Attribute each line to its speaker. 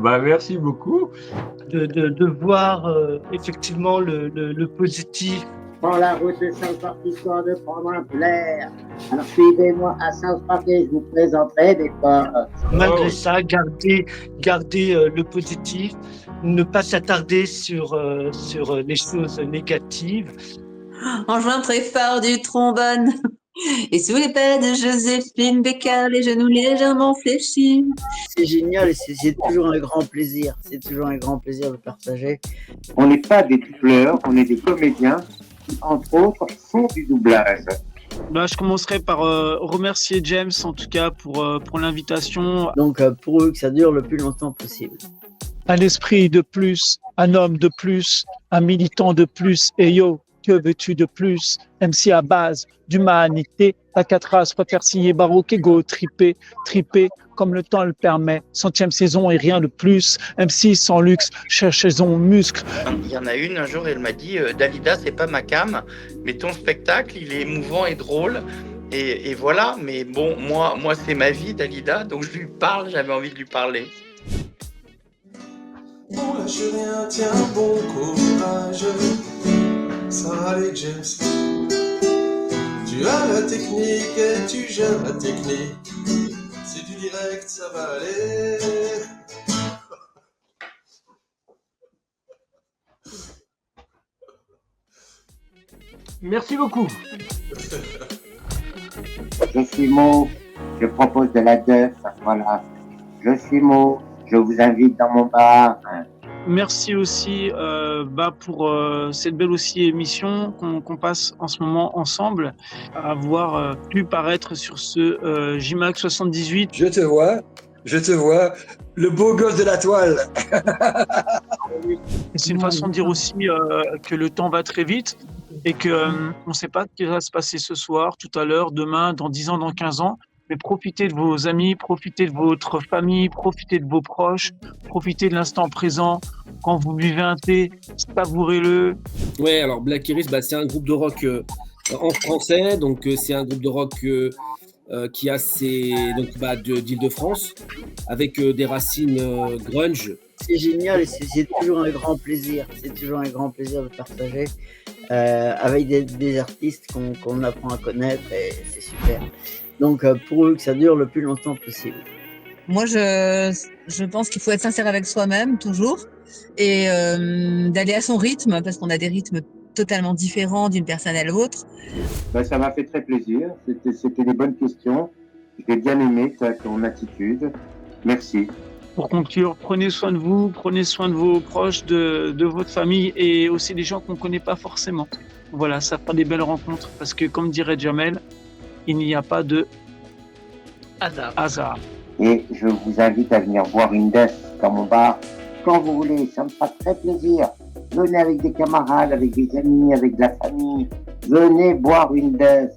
Speaker 1: Bah, merci beaucoup.
Speaker 2: de voir effectivement le positif.
Speaker 3: Prends la route de South Park histoire de prendre un peu l'air. Alors suivez-moi à South Park et je vous présenterai des potes.
Speaker 2: Malgré ça, garder le positif, ne pas s'attarder sur les choses négatives.
Speaker 4: En jouant très fort du trombone. Et sous les pas de Joséphine Bécard, les genoux légèrement fléchis.
Speaker 3: C'est génial et c'est toujours un grand plaisir. C'est toujours un grand plaisir de partager.
Speaker 5: On n'est pas des doubleurs, on est des comédiens qui, entre autres, font du doublage.
Speaker 6: Bah, je commencerai par remercier James en tout cas pour l'invitation.
Speaker 3: Donc pour eux que ça dure le plus longtemps possible.
Speaker 7: Un esprit de plus, un homme de plus, un militant de plus. Et yo, que veux-tu de plus? MC à base d'humanité, la 4 races préfère signer baroque, ego, tripé, comme le temps le permet. 100e saison et rien de plus. MC sans luxe, cherchons muscle.
Speaker 8: Il y en a une, un jour, elle m'a dit Dalida, c'est pas ma cam, mais ton spectacle, il est émouvant et drôle. Et voilà, mais bon, moi c'est ma vie, Dalida, donc je lui parle, j'avais envie de lui parler.
Speaker 9: On lâche rien, tiens, bon courage. Ça va aller, James. Tu as la technique et tu gères la technique. C'est du direct, ça va aller.
Speaker 1: Merci beaucoup.
Speaker 5: Je suis Mo, je propose de la deuf, voilà. Je suis Mo, je vous invite dans mon bar.
Speaker 6: Merci aussi pour cette belle aussi émission qu'on passe en ce moment ensemble, à avoir pu paraître sur ce JMAC 78.
Speaker 10: Je te vois, le beau gosse de la toile.
Speaker 6: C'est une façon de dire aussi que le temps va très vite et qu'on ne sait pas ce qui va se passer ce soir, tout à l'heure, demain, dans 10 ans, dans 15 ans. Mais profitez de vos amis, profitez de votre famille, profitez de vos proches, profitez de l'instant présent. Quand vous buvez un thé, savourez-le.
Speaker 11: Ouais, alors Black Iris, c'est un groupe de rock en français, donc c'est un groupe de rock qui a d'Île-de-France, avec des racines grunge.
Speaker 3: C'est génial et c'est toujours un grand plaisir. C'est toujours un grand plaisir de partager avec des artistes qu'on apprend à connaître et c'est super. Donc pour eux que ça dure le plus longtemps possible.
Speaker 4: Moi, je pense qu'il faut être sincère avec soi-même, toujours, et d'aller à son rythme, parce qu'on a des rythmes totalement différents d'une personne à l'autre.
Speaker 5: Ça m'a fait très plaisir, c'était des bonnes questions. J'ai bien aimé ton attitude. Merci.
Speaker 6: Pour conclure, prenez soin de vous, prenez soin de vos proches, de votre famille et aussi des gens qu'on ne connaît pas forcément. Voilà, ça fera des belles rencontres parce que, comme dirait Jamel, il n'y a pas de hasard.
Speaker 5: Et je vous invite à venir boire une def dans mon bar quand vous voulez, ça me fera très plaisir. Venez avec des camarades, avec des amis, avec de la famille. Venez boire une def.